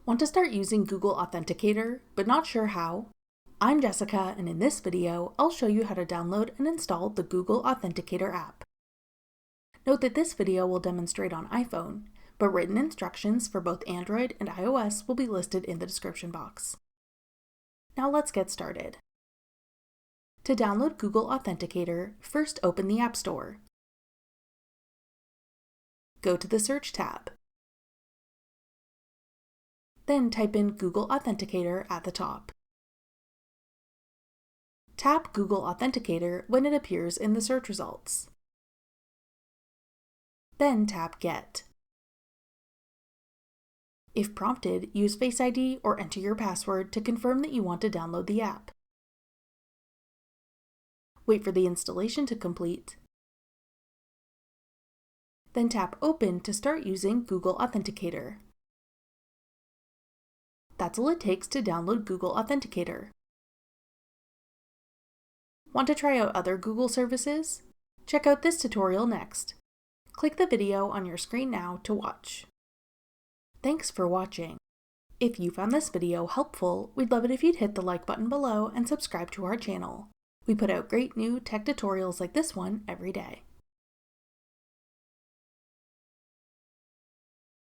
Want to start using Google Authenticator, but not sure how? I'm Jessica, and in this video, I'll show you how to download and install the Google Authenticator app. Note that this video will demonstrate on iPhone, but written instructions for both Android and iOS will be listed in the description box. Now let's get started. To download Google Authenticator, first open the App Store. Go to the Search tab. Then type in Google Authenticator at the top. Tap Google Authenticator when it appears in the search results. Then tap Get. If prompted, use Face ID or enter your password to confirm that you want to download the app. Wait for the installation to complete. Then tap Open to start using Google Authenticator. That's all it takes to download Google Authenticator. Want to try out other Google services? Check out this tutorial next. Click the video on your screen now to watch. Thanks for watching. If you found this video helpful, we'd love it if you'd hit the like button below and subscribe to our channel. We put out great new tech tutorials like this one every day.